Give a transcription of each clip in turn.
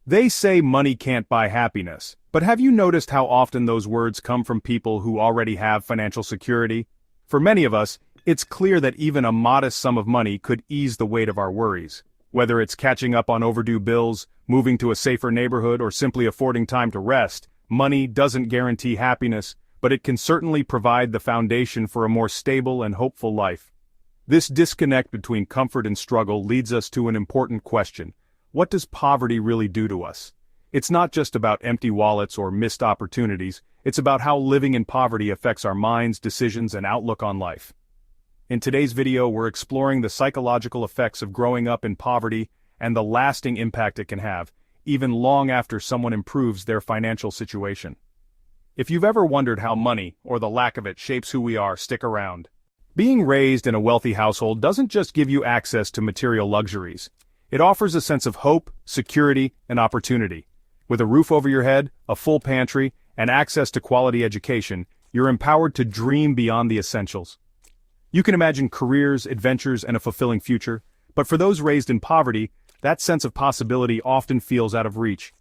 They say money can't buy happiness, but have you noticed how often those words come from people who already have financial security? For many of us, it's clear that even a modest sum of money could ease the weight of our worries. Whether it's catching up on overdue bills, moving to a safer neighborhood, or simply affording time to rest, money doesn't guarantee happiness, but it can certainly provide the foundation for a more stable and hopeful life. This disconnect between comfort and struggle leads us to an important question. What does poverty really do to us? It's not just about empty wallets or missed opportunities, it's about how living in poverty affects our minds, decisions, and outlook on life. In today's video, we're exploring the psychological effects of growing up in poverty and the lasting impact it can have, even long after someone improves their financial situation. If you've ever wondered how money, or the lack of it, shapes who we are, stick around. Being raised in a wealthy household doesn't just give you access to material luxuries. It offers a sense of hope, security, and opportunity. With a roof over your head, a full pantry, and access to quality education, you're empowered to dream beyond the essentials. You can imagine careers, adventures, and a fulfilling future, but for those raised in poverty, that sense of possibility often feels out of reach.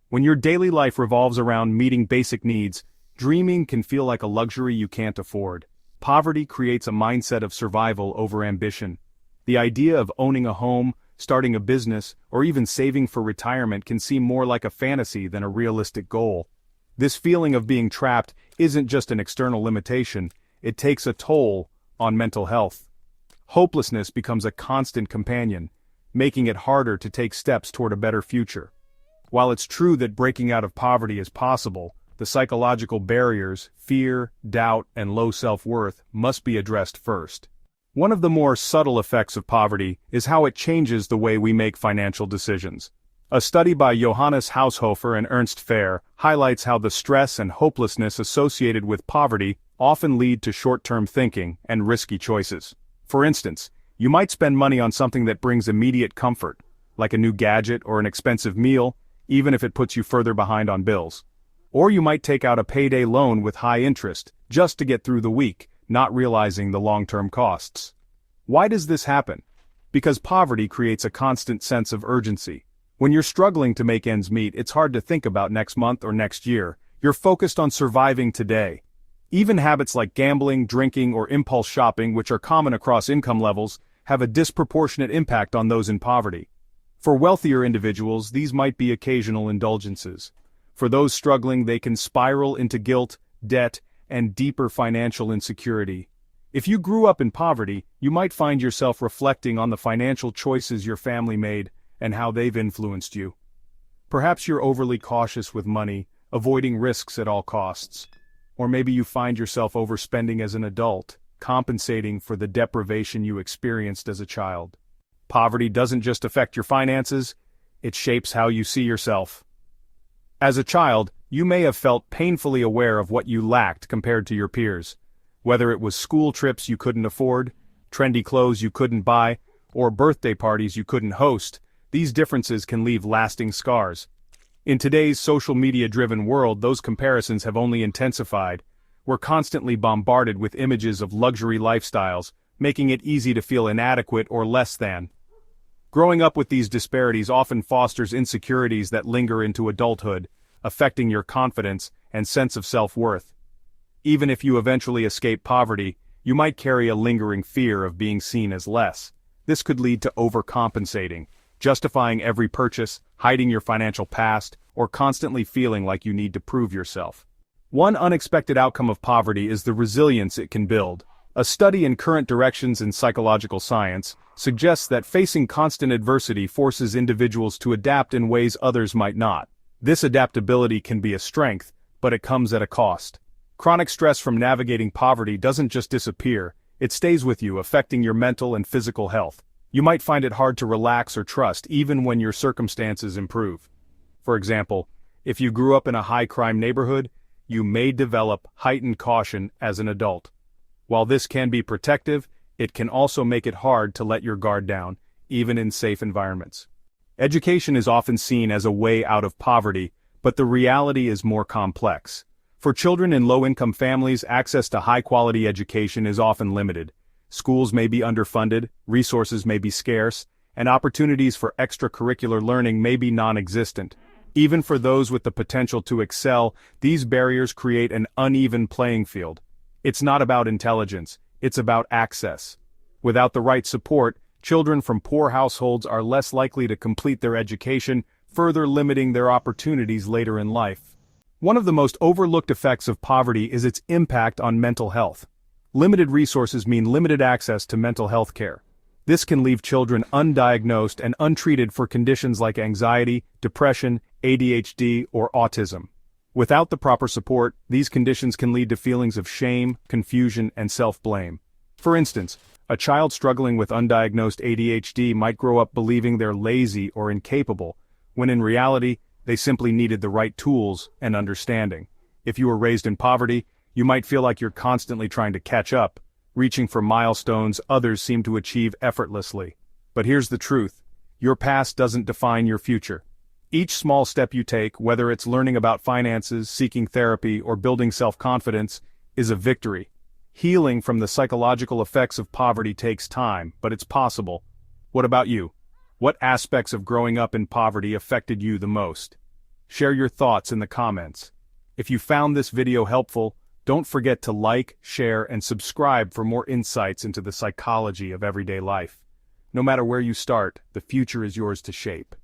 When your daily life revolves around meeting basic needs, dreaming can feel like a luxury you can't afford. Poverty creates a mindset of survival over ambition. The idea of owning a home, starting a business, or even saving for retirement can seem more like a fantasy than a realistic goal. This feeling of being trapped isn't just an external limitation, it takes a toll on mental health. Hopelessness becomes a constant companion, making it harder to take steps toward a better future. While it's true that breaking out of poverty is possible, the psychological barriers, fear, doubt, and low self-worth must be addressed first. One of the more subtle effects of poverty is how it changes the way we make financial decisions. A study by Johannes Haushofer and Ernst Fehr highlights how the stress and hopelessness associated with poverty often lead to short-term thinking and risky choices. For instance, you might spend money on something that brings immediate comfort, like a new gadget or an expensive meal, even if it puts you further behind on bills. Or you might take out a payday loan with high interest, just to get through the week, not realizing the long-term costs. Why does this happen? Because poverty creates a constant sense of urgency. When you're struggling to make ends meet, it's hard to think about next month or next year. You're focused on surviving today. Even habits like gambling, drinking, or impulse shopping, which are common across income levels, have a disproportionate impact on those in poverty. For wealthier individuals, these might be occasional indulgences. For those struggling, they can spiral into guilt, debt, and deeper financial insecurity. If you grew up in poverty, you might find yourself reflecting on the financial choices your family made and how they've influenced you. Perhaps you're overly cautious with money, avoiding risks at all costs. Or maybe you find yourself overspending as an adult, compensating for the deprivation you experienced as a child. Poverty doesn't just affect your finances, it shapes how you see yourself. As a child, you may have felt painfully aware of what you lacked compared to your peers. Whether it was school trips you couldn't afford, trendy clothes you couldn't buy, or birthday parties you couldn't host, these differences can leave lasting scars. In today's social media-driven world, those comparisons have only intensified. We're constantly bombarded with images of luxury lifestyles, making it easy to feel inadequate or less than. Growing up with these disparities often fosters insecurities that linger into adulthood, affecting your confidence and sense of self-worth. Even if you eventually escape poverty, you might carry a lingering fear of being seen as less. This could lead to overcompensating, justifying every purchase, hiding your financial past, or constantly feeling like you need to prove yourself. One unexpected outcome of poverty is the resilience it can build. A study in Current Directions in Psychological Science suggests that facing constant adversity forces individuals to adapt in ways others might not. This adaptability can be a strength, but it comes at a cost. Chronic stress from navigating poverty doesn't just disappear, it stays with you, affecting your mental and physical health. You might find it hard to relax or trust even when your circumstances improve. For example, if you grew up in a high-crime neighborhood, you may develop heightened caution as an adult. While this can be protective, it can also make it hard to let your guard down, even in safe environments. Education is often seen as a way out of poverty, but the reality is more complex. For children in low-income families, access to high-quality education is often limited. Schools may be underfunded, resources may be scarce, and opportunities for extracurricular learning may be non-existent. Even for those with the potential to excel, these barriers create an uneven playing field. It's not about intelligence, it's about access. Without the right support, children from poor households are less likely to complete their education, further limiting their opportunities later in life. One of the most overlooked effects of poverty is its impact on mental health. Limited resources mean limited access to mental health care. This can leave children undiagnosed and untreated for conditions like anxiety, depression, ADHD, or autism. Without the proper support, these conditions can lead to feelings of shame, confusion, and self-blame. For instance, a child struggling with undiagnosed ADHD might grow up believing they're lazy or incapable, when in reality, they simply needed the right tools and understanding. If you were raised in poverty, you might feel like you're constantly trying to catch up, reaching for milestones others seem to achieve effortlessly. But here's the truth: your past doesn't define your future. Each small step you take, whether it's learning about finances, seeking therapy, or building self-confidence, is a victory. Healing from the psychological effects of poverty takes time, but it's possible. What about you? What aspects of growing up in poverty affected you the most? Share your thoughts in the comments. If you found this video helpful, don't forget to like, share, and subscribe for more insights into the psychology of everyday life. No matter where you start, the future is yours to shape.